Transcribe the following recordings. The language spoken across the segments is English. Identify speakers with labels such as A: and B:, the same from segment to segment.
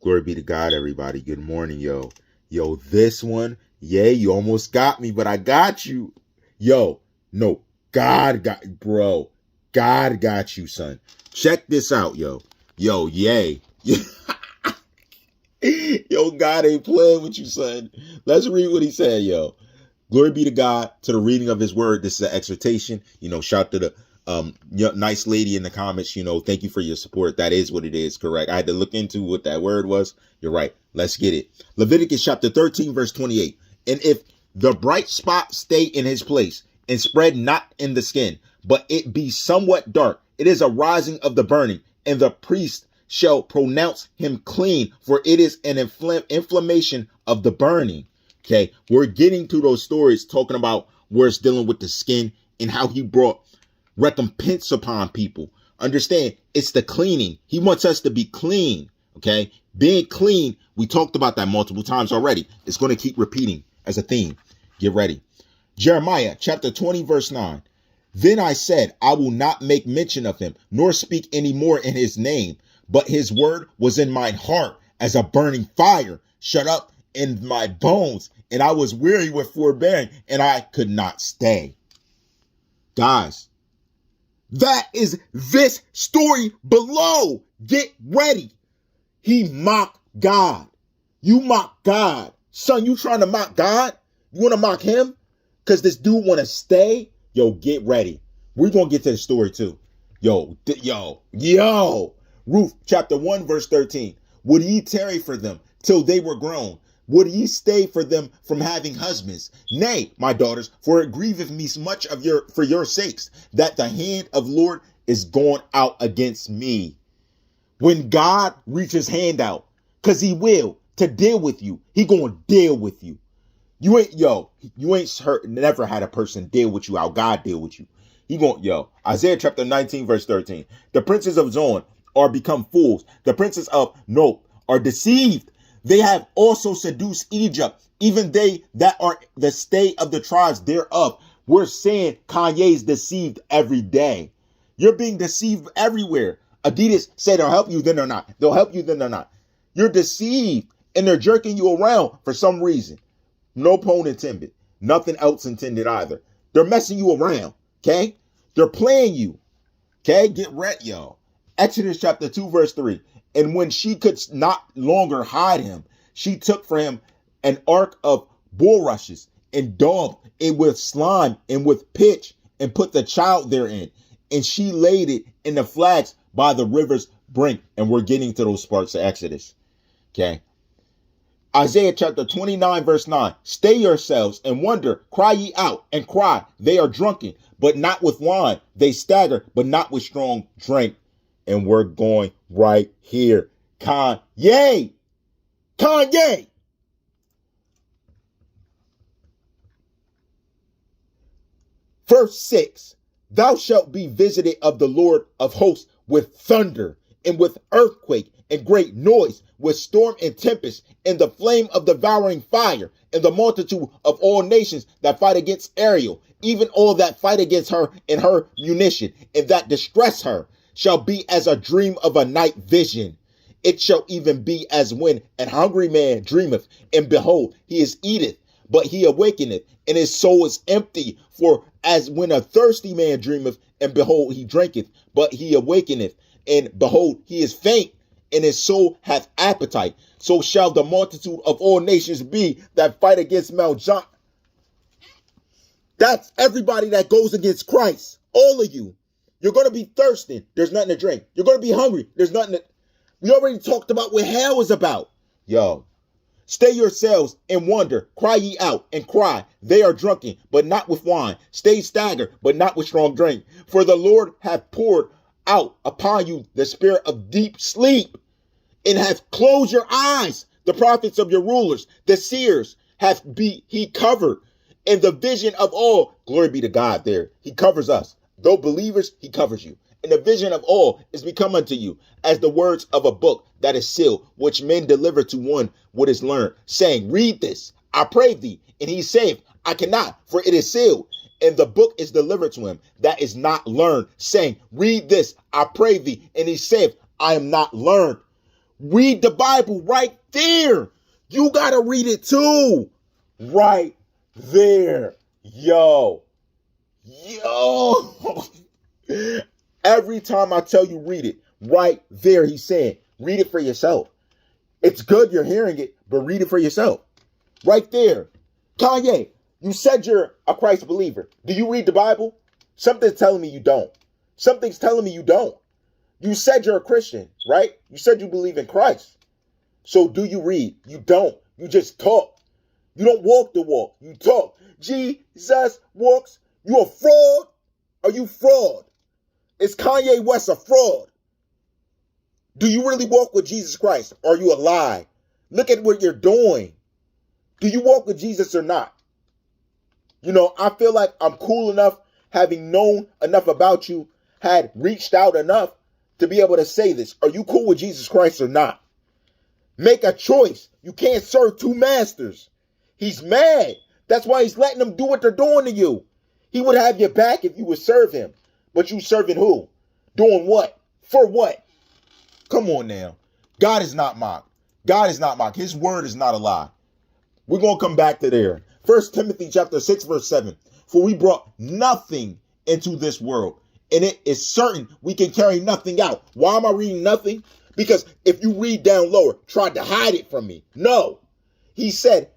A: Glory be to God, everybody. Good morning, yo. Yo, this one, yeah, you almost got me, but I got you. Yo, no, bro. God got you, son. Check this out, yo. Yo, yay. Yo, God ain't playing with you, son. Let's read what he said, yo. Glory be to God, to the reading of his word. This is an exhortation. Shout to the nice lady in the comments. Thank you for your support. That is what it is, correct? I had to look into what that word was. You're right. Let's get it. Leviticus chapter 13, verse 28. And if the bright spot stay in his place and spread not in the skin, but it be somewhat dark, it is a rising of the burning, and the priest shall pronounce him clean, for it is an inflammation of the burning. Okay, we're getting to those stories talking about where it's dealing with the skin and how he brought recompense upon people. Understand, it's the cleaning. He wants us to be clean. Okay, being clean, we talked about that multiple times already. It's going to keep repeating as a theme. Get ready. Jeremiah chapter 20, verse 9. Then I said, I will not make mention of him, nor speak any more in his name. But his word was in mine heart as a burning fire, shut up in my bones, and I was weary with forbearing, and I could not stay. Guys, that is this story below. Get ready. He mocked God. You mock God. Son, you trying to mock God? You want to mock him? Because this dude want to stay? Yo, get ready. We're going to get to the story too. Yo. Ruth chapter 1, verse 13. Would ye tarry for them till they were grown? Would ye stay for them from having husbands? Nay, my daughters, for it grieveth me much for your sakes, that the hand of Lord is gone out against me. When God reaches his hand out, because he will, to deal with you, he gonna deal with you. You ain't never had a person deal with you how God deal with you. Isaiah chapter 19, verse 13. The princes of Zoan are become fools. The princes of Nob are deceived. They have also seduced Egypt, even they that are the stay of the tribes thereof. We're saying Kanye's deceived every day. You're being deceived everywhere. Adidas say they'll help you, then they're not. They'll help you, then they're not. You're deceived, and they're jerking you around for some reason. No pun intended. Nothing else intended either. They're messing you around, okay? They're playing you, okay? Get ready, y'all. Exodus chapter 2, verse 3. And when she could not longer hide him, she took for him an ark of bulrushes and daubed it with slime and with pitch and put the child therein. And she laid it in the flags by the river's brink. And we're getting to those parts of Exodus. Okay. Isaiah chapter 29, verse 9. Stay yourselves and wonder, cry ye out and cry. They are drunken, but not with wine. They stagger, but not with strong drink. And we're going right here. Kanye. Verse 6. Thou shalt be visited of the Lord of hosts with thunder and with earthquake and great noise, with storm and tempest, and the flame of devouring fire, and the multitude of all nations that fight against Ariel, even all that fight against her and her munition, and that distress her, shall be as a dream of a night vision. It shall even be as when an hungry man dreameth, and behold, he is eateth, but he awakeneth, and his soul is empty. For as when a thirsty man dreameth, and behold, he drinketh, but he awakeneth, and behold, he is faint, and his soul hath appetite. So shall the multitude of all nations be that fight against Mount Zion. That's everybody that goes against Christ. All of you. You're going to be thirsty. There's nothing to drink. You're going to be hungry. There's nothing to... We already talked about what hell is about. Yo. Stay yourselves and wonder. Cry ye out and cry. They are drunken, but not with wine. Stay staggered, but not with strong drink. For the Lord hath poured out upon you the spirit of deep sleep, and hath closed your eyes. The prophets of your rulers, the seers, hath he covered. And the vision of all, glory be to God there. He covers us. Though believers, he covers you. And the vision of all is become unto you as the words of a book that is sealed, which men deliver to one what is learned, saying, read this, I pray thee. And he saith, I cannot, for it is sealed. And the book is delivered to him that is not learned, saying, read this, I pray thee. And he saith, I am not learned. Read the Bible right there. You got to read it too. Right there. Yo. Every time I tell you read it, right there, he's saying, read it for yourself. It's good you're hearing it, but read it for yourself. Right there. Kanye, you said you're a Christ believer. Do you read the Bible? Something's telling me you don't. Something's telling me you don't. You said you're a Christian, right? You said you believe in Christ. So do you read? You don't. You just talk. You don't walk the walk. You talk. Jesus walks. You a fraud? Are you fraud? Is Kanye West a fraud? Do you really walk with Jesus Christ? Or are you a lie? Look at what you're doing. Do you walk with Jesus or not? You know, I feel like I'm cool enough, having known enough about you, had reached out enough to be able to say this. Are you cool with Jesus Christ or not? Make a choice. You can't serve two masters. He's mad. That's why he's letting them do what they're doing to you. He would have your back if you would serve him. But you serving who? Doing what? For what? Come on now. God is not mocked. God is not mocked. His word is not a lie. We're going to come back to there. 1 Timothy chapter 6, verse 7. For we brought nothing into this world, and it is certain we can carry nothing out. Why am I reading nothing? Because if you read down lower, tried to hide it from me. No. He said,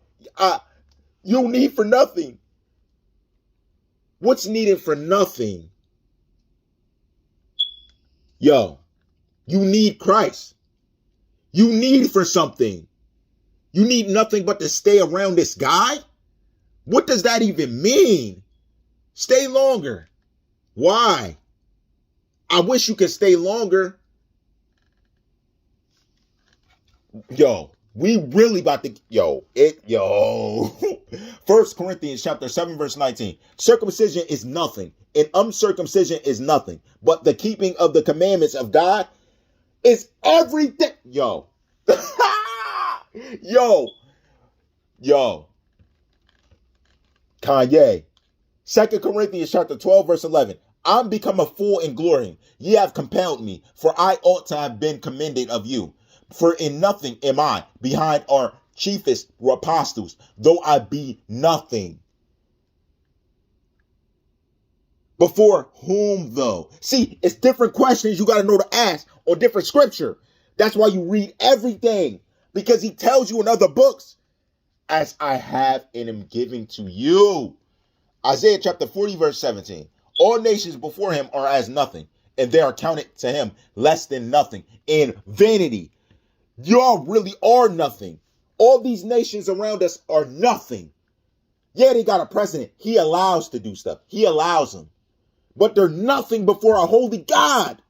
A: you need for nothing. What's needed for nothing? Yo, you need Christ. You need for something. You need nothing but to stay around this guy? What does that even mean? Stay longer. Why? I wish you could stay longer. Yo, we really about to, yo. 1 Corinthians chapter 7, verse 19. Circumcision is nothing, and uncircumcision is nothing, but the keeping of the commandments of God is everything. Yo. Yo. Kanye. 2 Corinthians chapter 12, verse 11. I'm become a fool in glorying. Ye have compelled me, for I ought to have been commended of you. For in nothing am I behind our chiefest apostles, though I be nothing. Before whom though? See, it's different questions you got to know to ask on different scripture. That's why you read everything, because he tells you in other books, as I have and am giving to you. Isaiah chapter 40, verse 17. All nations before him are as nothing, and they are counted to him less than nothing. In vanity, y'all really are nothing. All these nations around us are nothing. Yeah, they got a president. He allows to do stuff. He allows them. But they're nothing before a holy God.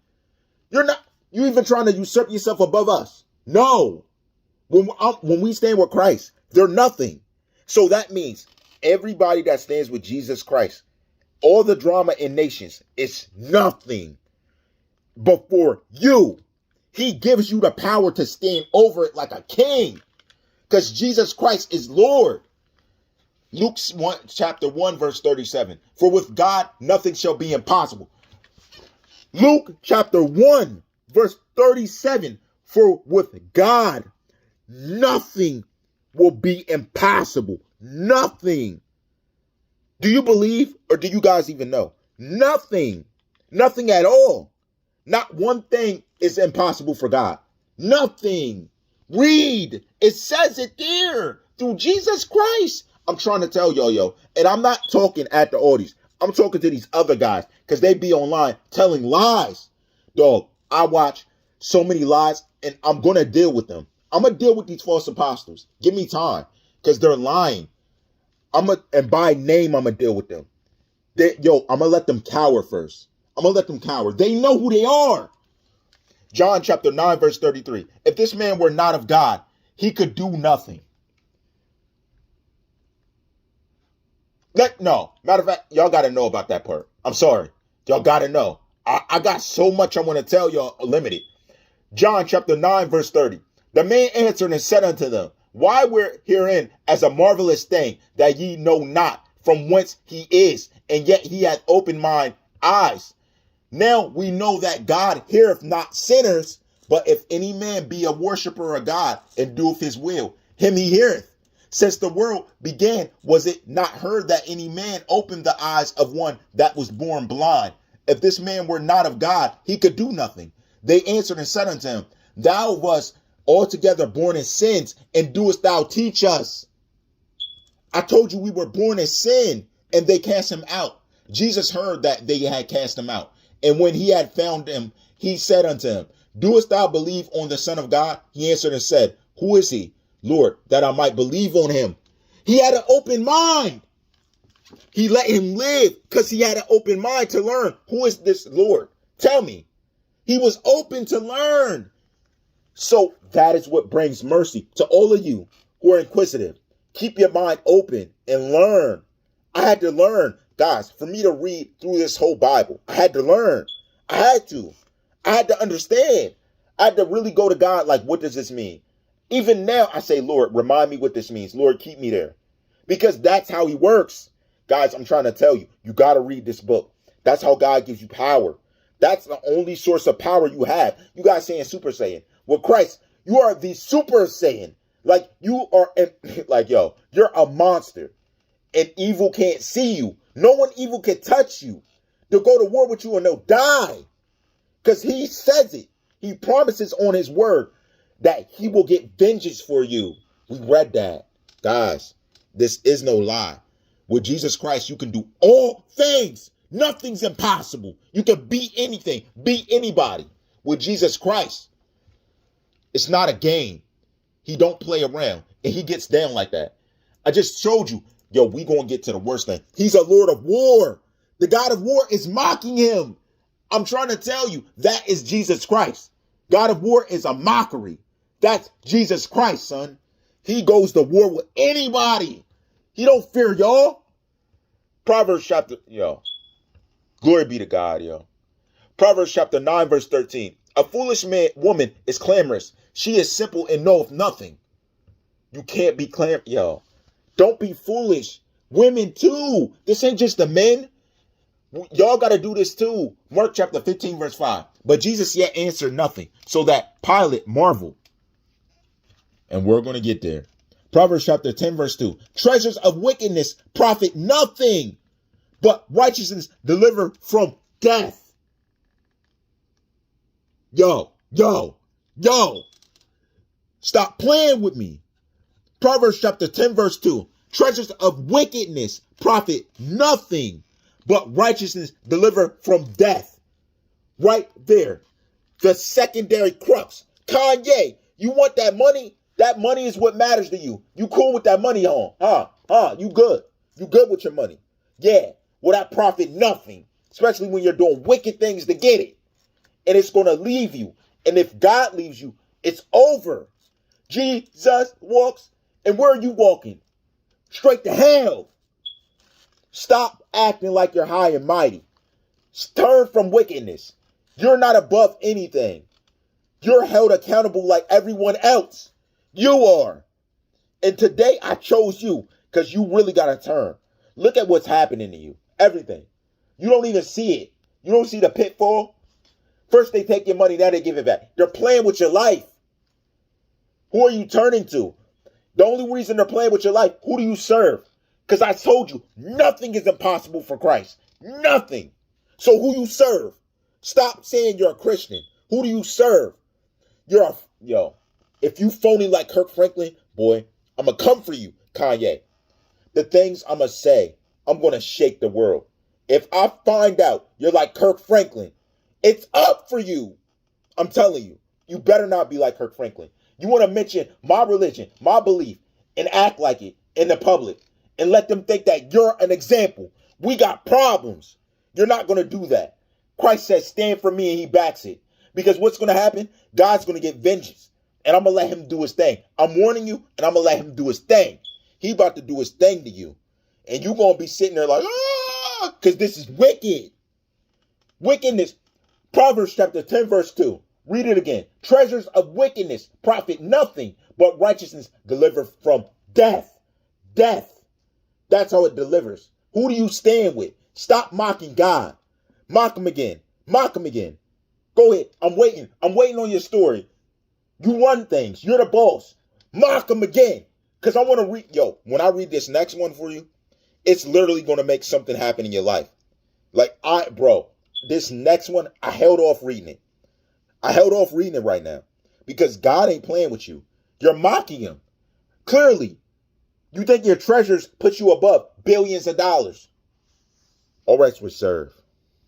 A: You even trying to usurp yourself above us. No. When we stand with Christ, they're nothing. So that means everybody that stands with Jesus Christ, all the drama in nations, is nothing before you. He gives you the power to stand over it like a king, because Jesus Christ is Lord. Luke chapter 1, verse 37. For with God, nothing shall be impossible. Luke chapter 1, verse 37. For with God, nothing will be impossible. Nothing. Do you believe, or do you guys even know? Nothing. Nothing at all. Not one thing is impossible for God. Nothing. Read. It says it there. Through Jesus Christ. I'm trying to tell y'all, yo. And I'm not talking at the audience. I'm talking to these other guys, because they be online telling lies. Dog, I watch so many lies, and I'm going to deal with them. I'm going to deal with these false apostles. Give me time, because they're lying. And by name, I'm going to deal with them. I'm going to let them cower first. I'm going to let them cower. They know who they are. John chapter 9, verse 33. If this man were not of God, he could do nothing. No. Matter of fact, y'all got to know about that part. I'm sorry. Y'all got to know. I got so much I want to tell y'all limited. John chapter 9, verse 30. The man answered and said unto them, why we're herein as a marvelous thing, that ye know not from whence he is, and yet he hath opened mine eyes. Now we know that God heareth not sinners, But if any man be a worshiper of God and doeth his will, him he heareth. Since the world began, was it not heard that any man opened the eyes of one that was born blind? If this man were not of God, he could do nothing. They answered and said unto him, Thou wast altogether born in sins, and doest thou teach us? I told you we were born in sin, and they cast him out. Jesus heard that they had cast him out. And when he had found him, he said unto him, Doest thou believe on the Son of God? He answered and said, Who is he, Lord, that I might believe on him? He had an open mind. He let him live because he had an open mind to learn. Who is this Lord? Tell me. He was open to learn. So that is what brings mercy to all of you who are inquisitive. Keep your mind open and learn. I had to learn, guys, for me to read through this whole Bible. I had to learn. I had to understand. I had to really go to God like, what does this mean? Even now, I say, Lord, remind me what this means. Lord, keep me there. Because that's how he works. Guys, I'm trying to tell you, you got to read this book. That's how God gives you power. That's the only source of power you have. You guys saying Super Saiyan. With Christ, you are the Super Saiyan. Like, you are, like, yo, you're a monster. And evil can't see you. No one evil can touch you. They'll go to war with you and they'll die. Because he says it. He promises on his word that he will get vengeance for you. We read that. Guys, this is no lie. With Jesus Christ, you can do all things. Nothing's impossible. You can beat anything, beat anybody. With Jesus Christ, it's not a game. He don't play around, and he gets down like that. I just showed you, yo, we gonna get to the worst thing. He's a Lord of war. The God of war is mocking him. I'm trying to tell you, that is Jesus Christ. God of war is a mockery. That's Jesus Christ, son. He goes to war with anybody. He don't fear y'all. Proverbs chapter, yo, glory be to God, yo. Proverbs chapter 9, verse 13. A foolish woman is clamorous. She is simple and knoweth nothing. You can't be yo. Don't be foolish. Women too. This ain't just the men. Y'all got to do this too. Mark chapter 15, verse 5. But Jesus yet answered nothing, so that Pilate marveled. And we're going to get there. Proverbs chapter 10, verse 2. Treasures of wickedness profit nothing, but righteousness deliver from death. Yo. Stop playing with me. Proverbs chapter 10, verse 2. Treasures of wickedness profit nothing, but righteousness deliver from death. Right there. The secondary crux. Kanye, you want that money? That money is what matters to you. You cool with that money, you good. You good with your money. Yeah. Well, that profit nothing. Especially when you're doing wicked things to get it. And it's going to leave you. And if God leaves you, it's over. Jesus walks. And where are you walking? Straight to hell. Stop acting like you're high and mighty. Turn from wickedness. You're not above anything. You're held accountable like everyone else. You are. And today I chose you because you really got to turn. Look at what's happening to you. Everything. You don't even see it. You don't see the pitfall. First they take your money, now they give it back. They're playing with your life. Who are you turning to? The only reason they're playing with your life, who do you serve? Because I told you, nothing is impossible for Christ. Nothing. So who you serve? Stop saying you're a Christian. Who do you serve? If you phony like Kirk Franklin, boy, I'm going to come for you, Kanye. The things I'm going to say, I'm going to shake the world. If I find out you're like Kirk Franklin, it's up for you. I'm telling you, you better not be like Kirk Franklin. You want to mention my religion, my belief, and act like it in the public and let them think that you're an example. We got problems. You're not going to do that. Christ says, stand for me, and he backs it. Because what's going to happen? God's going to get vengeance. And I'm going to let him do his thing. I'm warning you, and I'm going to let him do his thing. He about to do his thing to you. And you're going to be sitting there like, because this is wicked. Wickedness. Proverbs chapter 10, verse 2. Read it again. Treasures of wickedness profit nothing, but righteousness deliver from death. Death. That's how it delivers. Who do you stand with? Stop mocking God. Mock him again. Mock him again. Go ahead. I'm waiting. I'm waiting on your story. You run things. You're the boss. Mock them again. Because I want to read. Yo, when I read this next one for you, it's literally going to make something happen in your life. Like, bro, this next one, I held off reading it. I held off reading it right now. Because God ain't playing with you. You're mocking him. Clearly, you think your treasures put you above billions of dollars. All rights reserved.